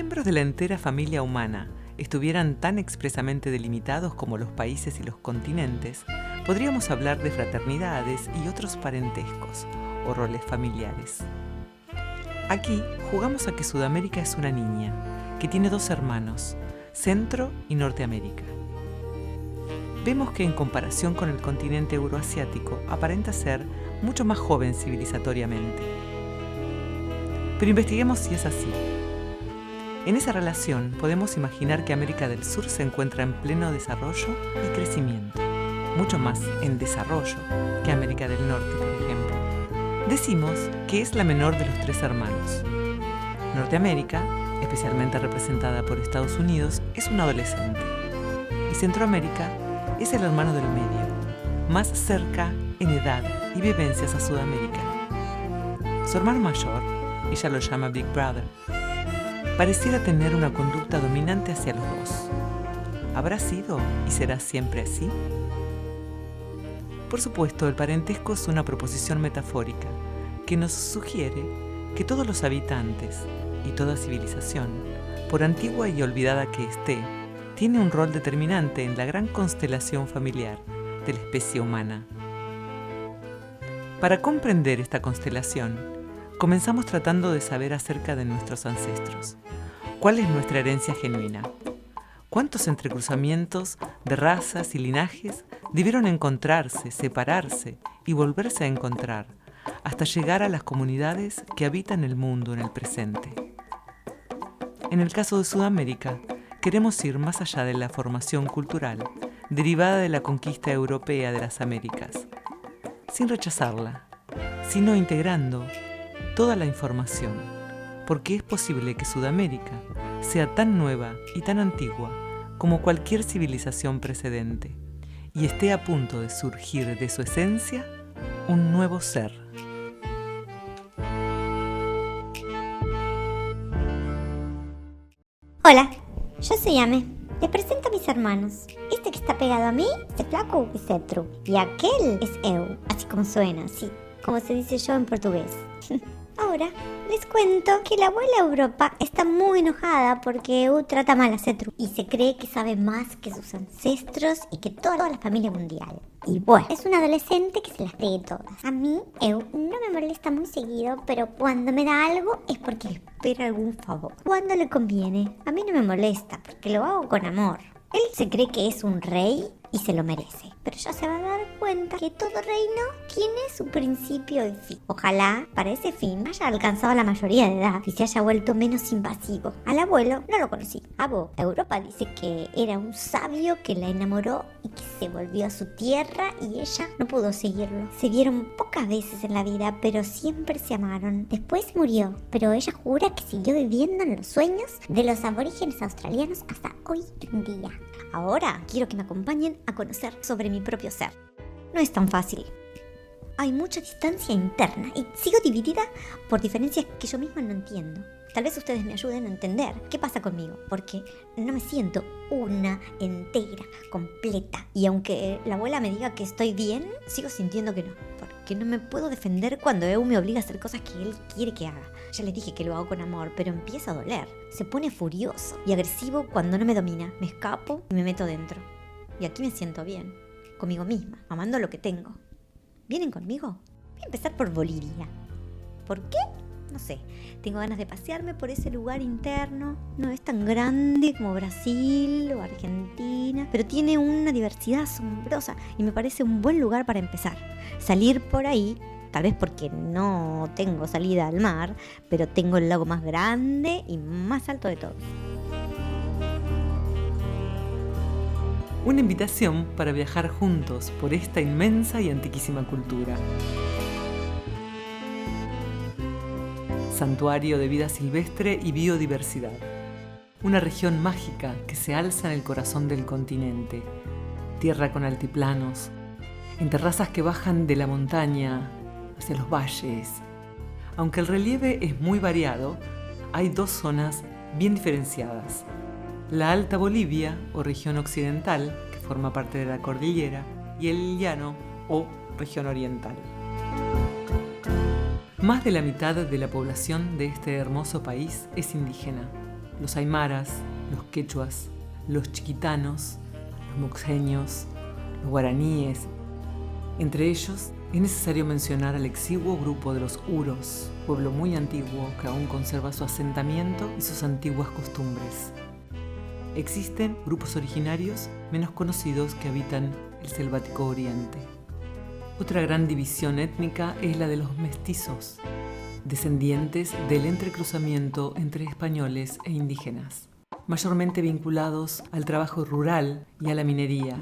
miembros de la entera familia humana estuvieran tan expresamente delimitados como los países y los continentes, podríamos hablar de fraternidades y otros parentescos o roles familiares. Aquí jugamos a que Sudamérica es una niña que tiene 2 hermanos, Centro y Norteamérica. Vemos que en comparación con el continente euroasiático aparenta ser mucho más joven civilizatoriamente. Pero investiguemos si es así. En esa relación podemos imaginar que América del Sur se encuentra en pleno desarrollo y crecimiento, mucho más en desarrollo que América del Norte, por ejemplo. Decimos que es la menor de los 3 hermanos. Norteamérica, especialmente representada por Estados Unidos, es un adolescente. Y Centroamérica es el hermano del medio, más cerca en edad y vivencias a Sudamérica. Su hermano mayor, ella lo llama Big Brother, pareciera tener una conducta dominante hacia los 2. ¿Habrá sido y será siempre así? Por supuesto, el parentesco es una proposición metafórica que nos sugiere que todos los habitantes y toda civilización, por antigua y olvidada que esté, tiene un rol determinante en la gran constelación familiar de la especie humana. Para comprender esta constelación, comenzamos tratando de saber acerca de nuestros ancestros. ¿Cuál es nuestra herencia genuina? ¿Cuántos entrecruzamientos de razas y linajes debieron encontrarse, separarse y volverse a encontrar, hasta llegar a las comunidades que habitan el mundo en el presente? En el caso de Sudamérica, queremos ir más allá de la formación cultural derivada de la conquista europea de las Américas, sin rechazarla, sino integrando toda la información, porque es posible que Sudamérica sea tan nueva y tan antigua como cualquier civilización precedente, y esté a punto de surgir de su esencia un nuevo ser. Hola, yo soy Ame. Les presento a mis hermanos. Este que está pegado a mí es Flaco y Cetru, y aquel es Eu, así como suena, así como se dice yo en portugués. Ahora les cuento que la abuela Europa está muy enojada porque Eu trata mal a Cetru y se cree que sabe más que sus ancestros y que toda la familia mundial. Y bueno, es una adolescente que se las cree todas. A mí, Eu no me molesta muy seguido, pero cuando me da algo es porque le espera algún favor. Cuando le conviene, a mí no me molesta porque lo hago con amor. Él se cree que es un rey y se lo merece, pero ya se va a dar cuenta que todo reino tiene su principio y fin. Ojalá para ese fin haya alcanzado la mayoría de edad y se haya vuelto menos invasivo. Al abuelo no lo conocí. Europa dice que era un sabio que la enamoró y que se volvió a su tierra y ella no pudo seguirlo. Se vieron pocas veces en la vida, pero siempre se amaron. Después murió, pero ella jura que siguió viviendo en los sueños de los aborígenes australianos hasta hoy en día. Ahora quiero que me acompañen a conocer sobre mi propio ser. No es tan fácil. Hay mucha distancia interna y sigo dividida por diferencias que yo misma no entiendo. Tal vez ustedes me ayuden a entender qué pasa conmigo, porque no me siento una entera, completa. Y aunque la abuela me diga que estoy bien, sigo sintiendo que no, porque no me puedo defender cuando Eu me obliga a hacer cosas que él quiere que haga. Ya les dije que lo hago con amor, pero empieza a doler. Se pone furioso y agresivo cuando no me domina. Me escapo y me meto dentro. Y aquí me siento bien, conmigo misma, amando lo que tengo. ¿Vienen conmigo? Voy a empezar por Bolivia. ¿Por qué? No sé, tengo ganas de pasearme por ese lugar interno. No es tan grande como Brasil o Argentina, pero tiene una diversidad asombrosa y me parece un buen lugar para empezar. Salir por ahí, tal vez porque no tengo salida al mar, pero tengo el lago más grande y más alto de todos. Una invitación para viajar juntos por esta inmensa y antiquísima cultura. Santuario de vida silvestre y biodiversidad. Una región mágica que se alza en el corazón del continente. Tierra con altiplanos, en terrazas que bajan de la montaña hacia los valles. Aunque el relieve es muy variado, hay 2 zonas bien diferenciadas. La Alta Bolivia, o región occidental, que forma parte de la cordillera, y el llano, o región oriental. Más de la mitad de la población de este hermoso país es indígena. los aymaras, los quechuas, los chiquitanos, los moxeños, los guaraníes. Entre ellos, es necesario mencionar al exiguo grupo de los huros, pueblo muy antiguo que aún conserva su asentamiento y sus antiguas costumbres. Existen grupos originarios menos conocidos que habitan el selvático oriente. Otra gran división étnica es la de los mestizos, descendientes del entrecruzamiento entre españoles e indígenas, mayormente vinculados al trabajo rural y a la minería.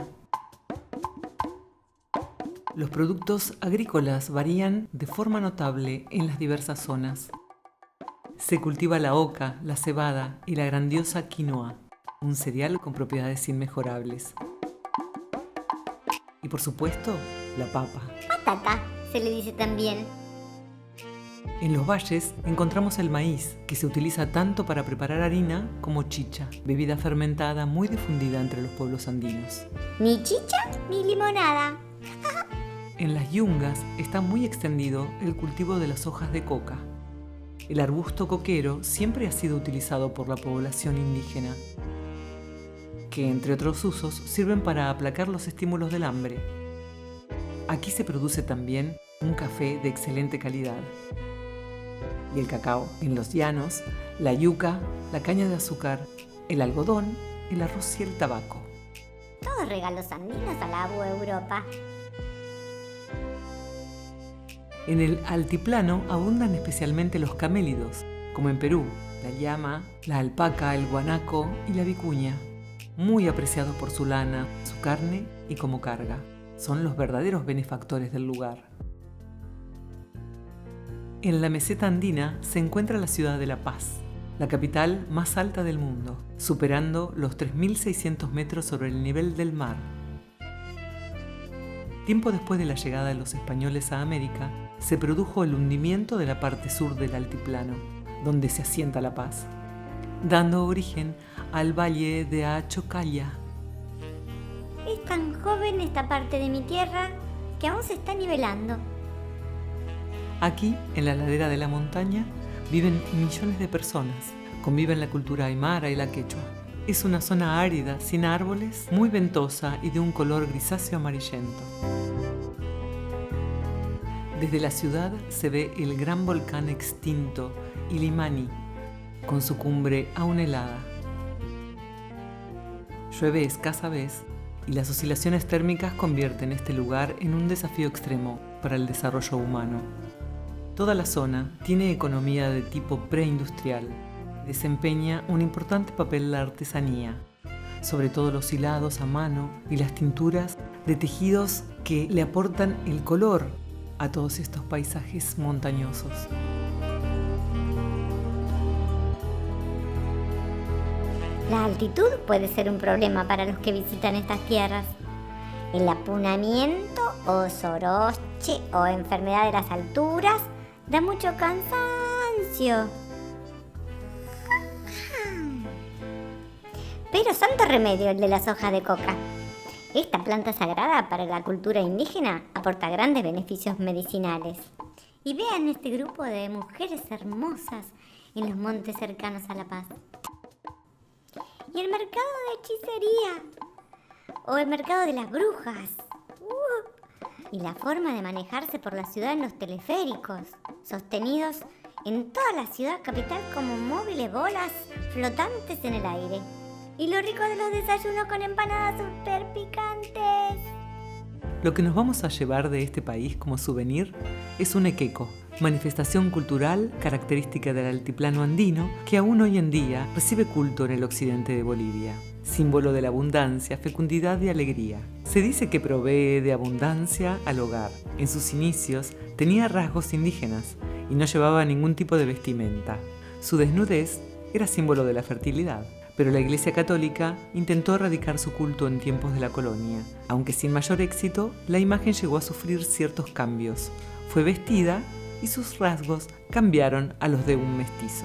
Los productos agrícolas varían de forma notable en las diversas zonas. Se cultiva la oca, la cebada y la grandiosa quinoa, un cereal con propiedades inmejorables. Y por supuesto, la papa. Patata, se le dice también. En los valles encontramos el maíz, que se utiliza tanto para preparar harina como chicha, bebida fermentada muy difundida entre los pueblos andinos. Ni chicha ni limonada. En las yungas está muy extendido el cultivo de las hojas de coca. El arbusto coquero siempre ha sido utilizado por la población indígena, que entre otros usos sirven para aplacar los estímulos del hambre. Aquí se produce también un café de excelente calidad. Y el cacao. En los llanos, la yuca, la caña de azúcar, el algodón, el arroz y el tabaco. Todos regalos andinos a la Europa. En el altiplano abundan especialmente los camélidos, como en Perú, la llama, la alpaca, el guanaco y la vicuña, muy apreciados por su lana, su carne y como carga. Son los verdaderos benefactores del lugar. En la meseta andina se encuentra la ciudad de La Paz, la capital más alta del mundo, superando los 3.600 metros sobre el nivel del mar. Tiempo después de la llegada de los españoles a América, se produjo el hundimiento de la parte sur del altiplano, donde se asienta La Paz, dando origen al valle de Achocalla. Es tan joven esta parte de mi tierra que aún se está nivelando. Aquí, en la ladera de la montaña, viven millones de personas. Conviven la cultura aymara y la quechua. Es una zona árida, sin árboles, muy ventosa y de un color grisáceo amarillento. Desde la ciudad se ve el gran volcán extinto, Illimani, con su cumbre aún helada. Llueve escasa vez y las oscilaciones térmicas convierten este lugar en un desafío extremo para el desarrollo humano. Toda la zona tiene economía de tipo preindustrial. Desempeña un importante papel la artesanía, sobre todo los hilados a mano y las tinturas de tejidos que le aportan el color a todos estos paisajes montañosos. La altitud puede ser un problema para los que visitan estas tierras. El apunamiento o soroche o enfermedad de las alturas da mucho cansancio. Pero santo remedio el de las hojas de coca. Esta planta sagrada para la cultura indígena aporta grandes beneficios medicinales. Y vean este grupo de mujeres hermosas en los montes cercanos a La Paz. Y el mercado de hechicería o el mercado de las brujas. Y la forma de manejarse por la ciudad en los teleféricos, sostenidos en toda la ciudad capital como móviles bolas flotantes en el aire. Y lo rico de los desayunos con empanadas súper picantes. Lo que nos vamos a llevar de este país como souvenir es un equeco, manifestación cultural característica del altiplano andino que aún hoy en día recibe culto en el occidente de Bolivia. Símbolo de la abundancia, fecundidad y alegría. Se dice que provee de abundancia al hogar. En sus inicios tenía rasgos indígenas y no llevaba ningún tipo de vestimenta. Su desnudez era símbolo de la fertilidad, pero la Iglesia Católica intentó erradicar su culto en tiempos de la colonia. Aunque sin mayor éxito, la imagen llegó a sufrir ciertos cambios. Fue vestida y sus rasgos cambiaron a los de un mestizo.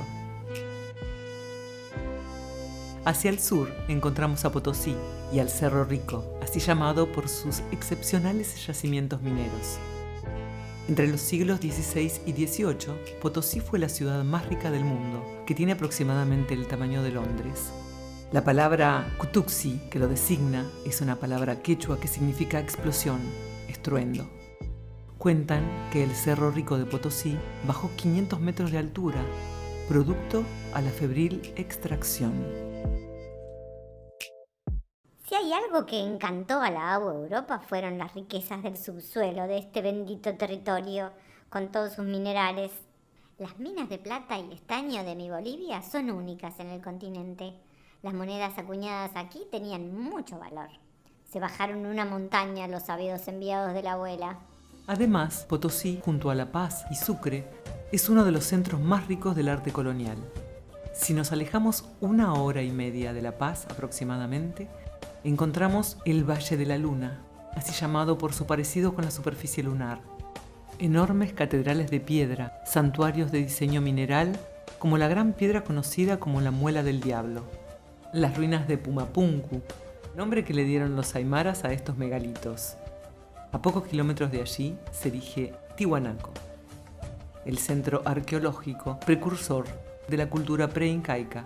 Hacia el sur encontramos a Potosí y al Cerro Rico, así llamado por sus excepcionales yacimientos mineros. Entre los siglos XVI y XVIII, Potosí fue la ciudad más rica del mundo, que tiene aproximadamente el tamaño de Londres. La palabra Cutuxi, que lo designa, es una palabra quechua que significa explosión, estruendo. Cuentan que el Cerro Rico de Potosí bajó 500 metros de altura, producto a la febril extracción. Si hay algo que encantó a la agua Europa fueron las riquezas del subsuelo de este bendito territorio, con todos sus minerales. Las minas de plata y estaño de mi Bolivia son únicas en el continente. Las monedas acuñadas aquí tenían mucho valor. Se bajaron una montaña los sabios enviados de la abuela. Además, Potosí, junto a La Paz y Sucre, es uno de los centros más ricos del arte colonial. Si nos alejamos 1 hora y media de La Paz aproximadamente, encontramos el Valle de la Luna, así llamado por su parecido con la superficie lunar. Enormes catedrales de piedra, santuarios de diseño mineral, como la gran piedra conocida como la Muela del Diablo. Las ruinas de Pumapunku, nombre que le dieron los aymaras a estos megalitos. A pocos kilómetros de allí se erige Tiwanaku, el centro arqueológico precursor de la cultura preincaica.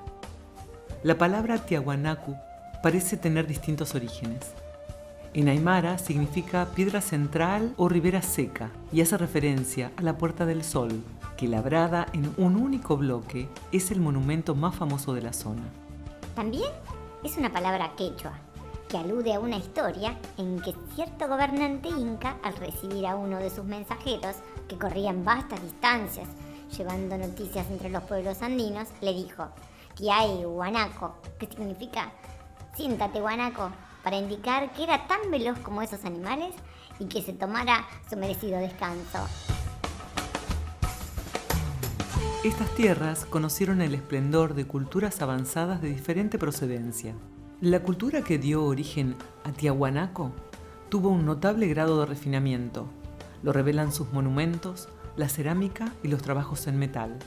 La palabra Tiwanaku parece tener distintos orígenes. En aymara significa piedra central o ribera seca y hace referencia a la Puerta del Sol, que labrada en un único bloque es el monumento más famoso de la zona. También es una palabra quechua, que alude a una historia en que cierto gobernante inca, al recibir a uno de sus mensajeros, que corrían vastas distancias, llevando noticias entre los pueblos andinos, le dijo: Tiay Guanaco, que significa siéntate guanaco, para indicar que era tan veloz como esos animales y que se tomara su merecido descanso. Estas tierras conocieron el esplendor de culturas avanzadas de diferente procedencia. La cultura que dio origen a Tiahuanaco tuvo un notable grado de refinamiento. Lo revelan sus monumentos, la cerámica y los trabajos en metal.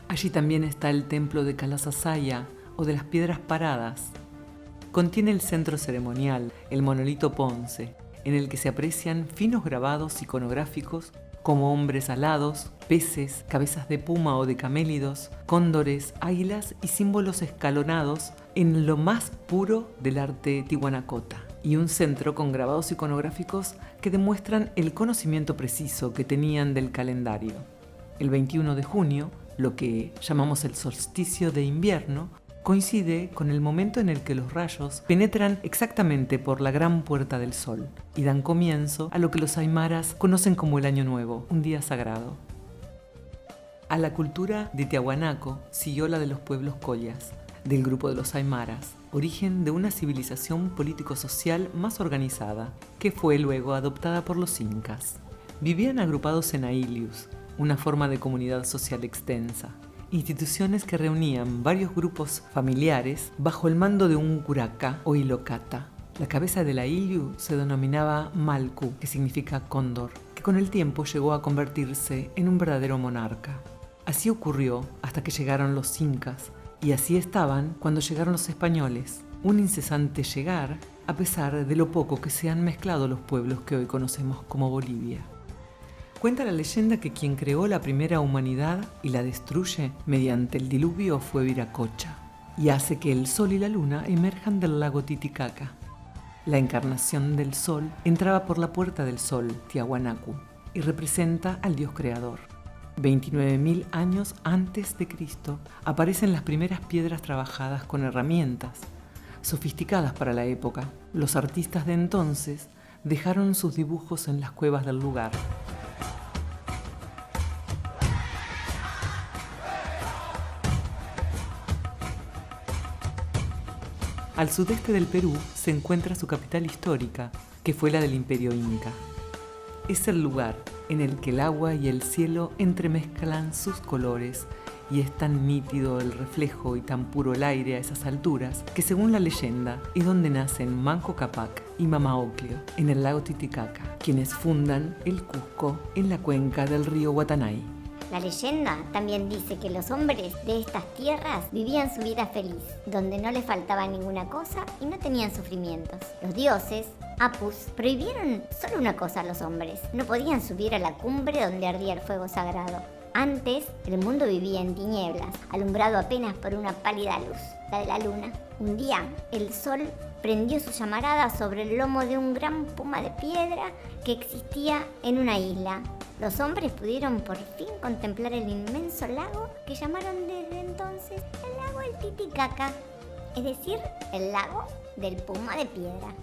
Allí también está el templo de Calasasaya o de las Piedras Paradas. Contiene el centro ceremonial, el monolito Ponce, en el que se aprecian finos grabados iconográficos como hombres alados, peces, cabezas de puma o de camélidos, cóndores, águilas y símbolos escalonados en lo más puro del arte tihuanacota, y un centro con grabados iconográficos que demuestran el conocimiento preciso que tenían del calendario. El 21 de junio, lo que llamamos el solsticio de invierno, coincide con el momento en el que los rayos penetran exactamente por la gran puerta del sol y dan comienzo a lo que los aymaras conocen como el Año Nuevo, un día sagrado. A la cultura de Tiahuanaco siguió la de los pueblos collas, del grupo de los aymaras, origen de una civilización político-social más organizada, que fue luego adoptada por los incas. Vivían agrupados en ailius, una forma de comunidad social extensa. Instituciones que reunían varios grupos familiares bajo el mando de un curaca o ilocata. La cabeza de la ailiu se denominaba Malcu, que significa cóndor, que con el tiempo llegó a convertirse en un verdadero monarca. Así ocurrió hasta que llegaron los incas, y así estaban cuando llegaron los españoles. Un incesante llegar, a pesar de lo poco que se han mezclado los pueblos que hoy conocemos como Bolivia. Cuenta la leyenda que quien creó la primera humanidad y la destruye mediante el diluvio fue Viracocha, y hace que el sol y la luna emerjan del lago Titicaca. La encarnación del sol entraba por la puerta del sol, Tiahuanacu, y representa al dios creador. 29.000 años antes de Cristo aparecen las primeras piedras trabajadas con herramientas, sofisticadas para la época. Los artistas de entonces dejaron sus dibujos en las cuevas del lugar. Al sudeste del Perú se encuentra su capital histórica, que fue la del Imperio Inca. Es el lugar en el que el agua y el cielo entremezclan sus colores y es tan nítido el reflejo y tan puro el aire a esas alturas que, según la leyenda, es donde nacen Manco Cápac y Mama Ocllo en el lago Titicaca, quienes fundan el Cusco en la cuenca del río Guatanay. La leyenda también dice que los hombres de estas tierras vivían su vida feliz, donde no les faltaba ninguna cosa y no tenían sufrimientos. Los dioses, Apus, prohibieron solo una cosa a los hombres: no podían subir a la cumbre donde ardía el fuego sagrado. Antes, el mundo vivía en tinieblas, alumbrado apenas por una pálida luz, la de la luna. Un día, el sol prendió su llamarada sobre el lomo de un gran puma de piedra que existía en una isla. Los hombres pudieron por fin contemplar el inmenso lago que llamaron desde entonces el lago del Titicaca, es decir, el lago del puma de piedra.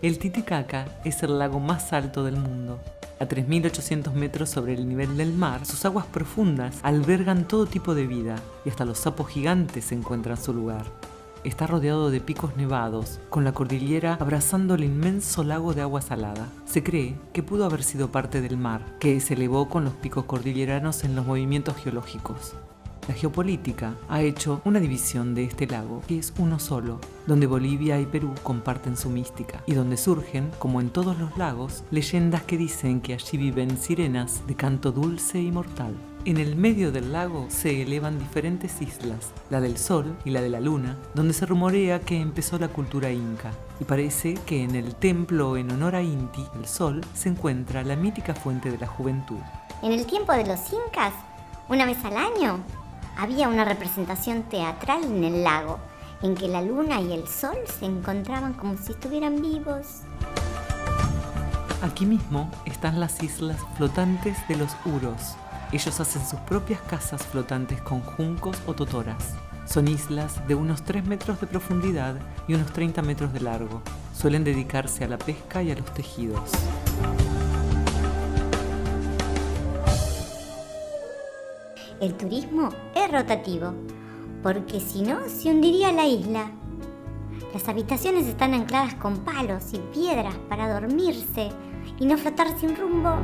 El Titicaca es el lago más alto del mundo. A 3.800 metros sobre el nivel del mar, sus aguas profundas albergan todo tipo de vida y hasta los sapos gigantes encuentran su lugar. Está rodeado de picos nevados, con la cordillera abrazando el inmenso lago de agua salada. Se cree que pudo haber sido parte del mar, que se elevó con los picos cordilleranos en los movimientos geológicos. La geopolítica ha hecho una división de este lago, que es uno solo, donde Bolivia y Perú comparten su mística, y donde surgen, como en todos los lagos, leyendas que dicen que allí viven sirenas de canto dulce y mortal. En el medio del lago se elevan diferentes islas, la del Sol y la de la Luna, donde se rumorea que empezó la cultura inca. Y parece que en el templo en honor a Inti, el Sol, se encuentra la mítica fuente de la juventud. En el tiempo de los incas, una vez al año, había una representación teatral en el lago, en que la luna y el sol se encontraban como si estuvieran vivos. Aquí mismo están las islas flotantes de los Uros. Ellos hacen sus propias casas flotantes con juncos o totoras. Son islas de unos 3 metros de profundidad y unos 30 metros de largo. Suelen dedicarse a la pesca y a los tejidos. El turismo es rotativo, porque si no, se hundiría la isla. Las habitaciones están ancladas con palos y piedras para dormirse y no flotar sin rumbo.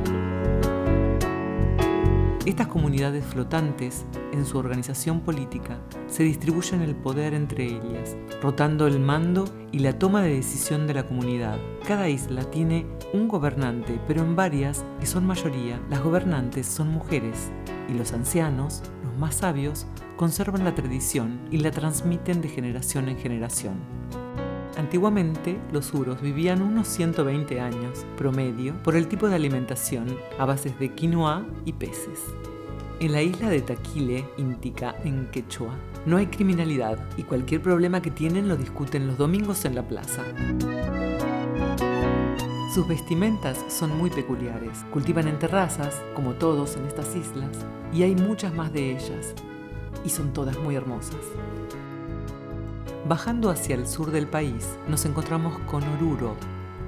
Estas comunidades flotantes, en su organización política, se distribuyen el poder entre ellas, rotando el mando y la toma de decisión de la comunidad. Cada isla tiene un gobernante, pero en varias, que son mayoría, las gobernantes son mujeres, y los ancianos, los más sabios, conservan la tradición y la transmiten de generación en generación. Antiguamente, los uros vivían unos 120 años, promedio, por el tipo de alimentación a bases de quinoa y peces. En la isla de Taquile, Intica, en quechua, no hay criminalidad y cualquier problema que tienen lo discuten los domingos en la plaza. Sus vestimentas son muy peculiares. Cultivan en terrazas, como todos en estas islas, y hay muchas más de ellas, y son todas muy hermosas. Bajando hacia el sur del país, nos encontramos con Oruro,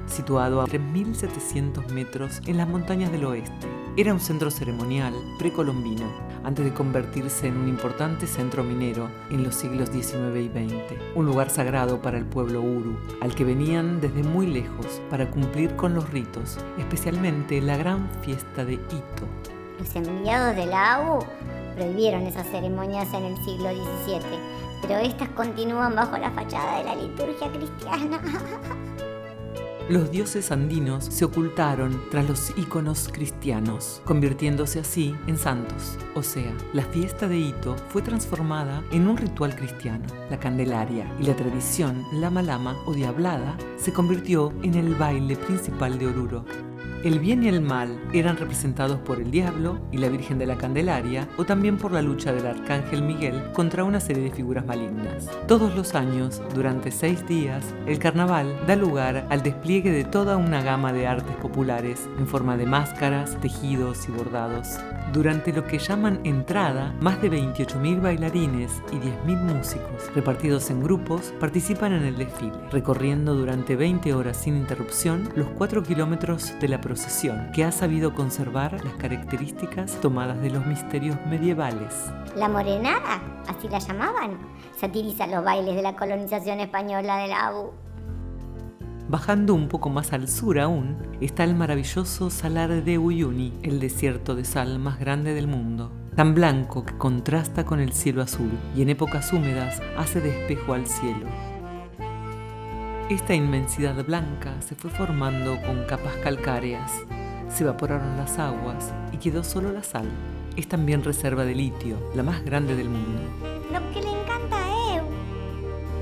situado a 3.700 metros en las montañas del oeste. Era un centro ceremonial precolombino, antes de convertirse en un importante centro minero en los siglos XIX y XX. Un lugar sagrado para el pueblo Uru, al que venían desde muy lejos para cumplir con los ritos, especialmente la gran fiesta de Ito. Los enviados de la AU prohibieron esas ceremonias en el siglo XVII, pero estas continúan bajo la fachada de la liturgia cristiana. Los dioses andinos se ocultaron tras los íconos cristianos, convirtiéndose así en santos. O sea, la fiesta de Ito fue transformada en un ritual cristiano. La Candelaria y la tradición Lama Lama o Diablada se convirtió en el baile principal de Oruro. El bien y el mal eran representados por el diablo y la Virgen de la Candelaria, o también por la lucha del arcángel Miguel contra una serie de figuras malignas. Todos los años, durante 6 días, el carnaval da lugar al despliegue de toda una gama de artes populares en forma de máscaras, tejidos y bordados. Durante lo que llaman entrada, más de 28.000 bailarines y 10.000 músicos, repartidos en grupos, participan en el desfile, recorriendo durante 20 horas sin interrupción los 4 kilómetros de la procesión, que ha sabido conservar las características tomadas de los misterios medievales. La morenada, así la llamaban, satiriza los bailes de la colonización española de la AU. Bajando un poco más al sur aún, está el maravilloso Salar de Uyuni, el desierto de sal más grande del mundo. Tan blanco que contrasta con el cielo azul y en épocas húmedas hace de espejo al cielo. Esta inmensidad blanca se fue formando con capas calcáreas. Se evaporaron las aguas y quedó solo la sal. Es también reserva de litio, la más grande del mundo. Lo que le encanta a Eu.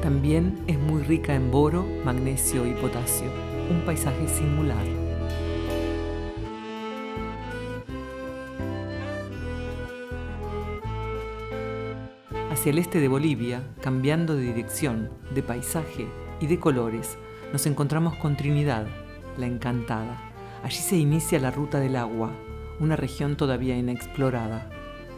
También es muy rica en boro, magnesio y potasio. Un paisaje singular. Hacia el este de Bolivia, cambiando de dirección, de paisaje y de colores, nos encontramos con Trinidad, la Encantada. Allí se inicia la Ruta del Agua, una región todavía inexplorada.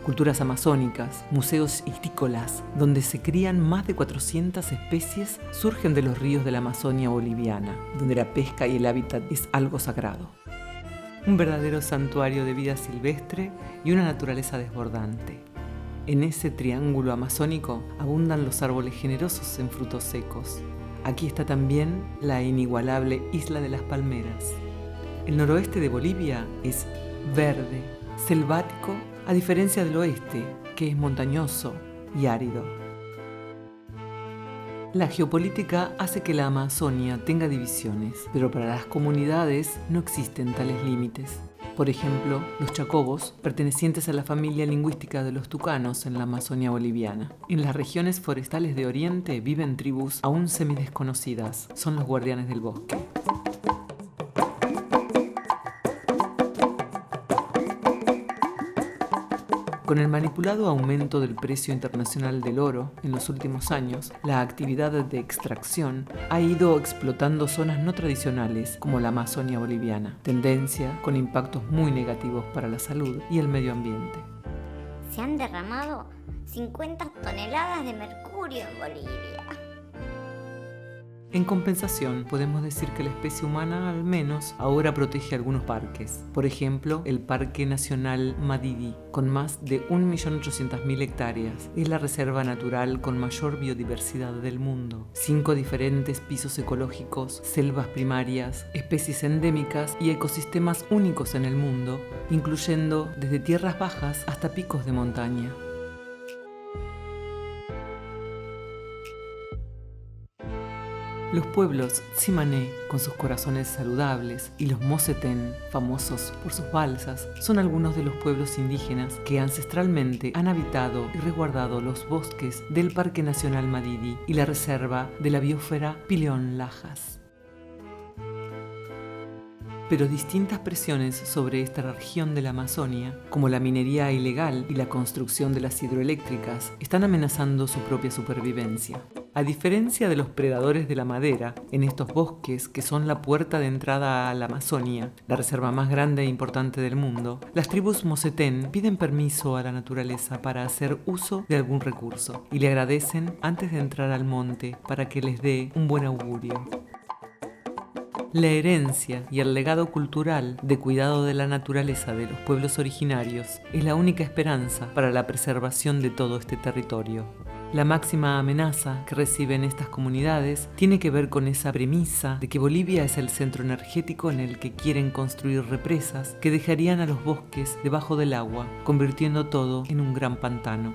Culturas amazónicas, museos histícolas, donde se crían más de 400 especies, surgen de los ríos de la Amazonia boliviana, donde la pesca y el hábitat es algo sagrado. Un verdadero santuario de vida silvestre y una naturaleza desbordante. En ese triángulo amazónico abundan los árboles generosos en frutos secos. Aquí está también la inigualable Isla de las Palmeras. El noroeste de Bolivia es verde, selvático, a diferencia del oeste, que es montañoso y árido. La geopolítica hace que la Amazonia tenga divisiones, pero para las comunidades no existen tales límites. Por ejemplo, los chacobos, pertenecientes a la familia lingüística de los tucanos en la Amazonia boliviana. En las regiones forestales de Oriente viven tribus aún semidesconocidas, son los guardianes del bosque. Con el manipulado aumento del precio internacional del oro en los últimos años, la actividad de extracción ha ido explotando zonas no tradicionales como la Amazonia boliviana, tendencia con impactos muy negativos para la salud y el medio ambiente. Se han derramado 50 toneladas de mercurio en Bolivia. En compensación, podemos decir que la especie humana al menos ahora protege algunos parques. Por ejemplo, el Parque Nacional Madidi, con más de 1.800.000 hectáreas, es la reserva natural con mayor biodiversidad del mundo. 5 diferentes pisos ecológicos, selvas primarias, especies endémicas y ecosistemas únicos en el mundo, incluyendo desde tierras bajas hasta picos de montaña. Los pueblos tsimané, con sus corazones saludables, y los mosetén, famosos por sus balsas, son algunos de los pueblos indígenas que ancestralmente han habitado y resguardado los bosques del Parque Nacional Madidi y la reserva de la biosfera Pilión Lajas. Pero distintas presiones sobre esta región de la Amazonia, como la minería ilegal y la construcción de las hidroeléctricas, están amenazando su propia supervivencia. A diferencia de los predadores de la madera, en estos bosques, que son la puerta de entrada a la Amazonia, la reserva más grande e importante del mundo, las tribus mosetén piden permiso a la naturaleza para hacer uso de algún recurso y le agradecen antes de entrar al monte para que les dé un buen augurio. La herencia y el legado cultural de cuidado de la naturaleza de los pueblos originarios es la única esperanza para la preservación de todo este territorio. La máxima amenaza que reciben estas comunidades tiene que ver con esa premisa de que Bolivia es el centro energético en el que quieren construir represas que dejarían a los bosques debajo del agua, convirtiendo todo en un gran pantano.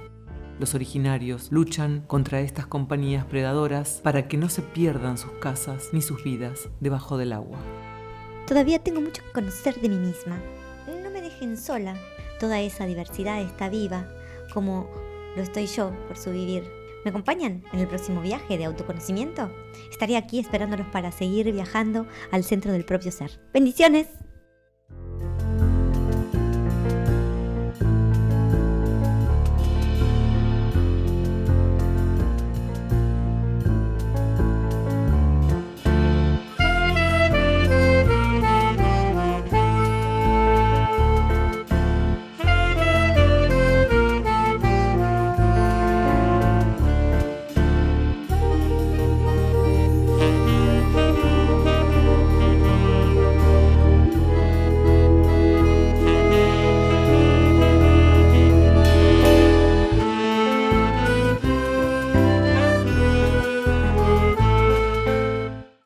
Los originarios luchan contra estas compañías predadoras para que no se pierdan sus casas ni sus vidas debajo del agua. Todavía tengo mucho que conocer de mí misma. No me dejen sola. Toda esa diversidad está viva, como lo estoy yo por su vivir. ¿Me acompañan en el próximo viaje de autoconocimiento? Estaré aquí esperándolos para seguir viajando al centro del propio ser. ¡Bendiciones!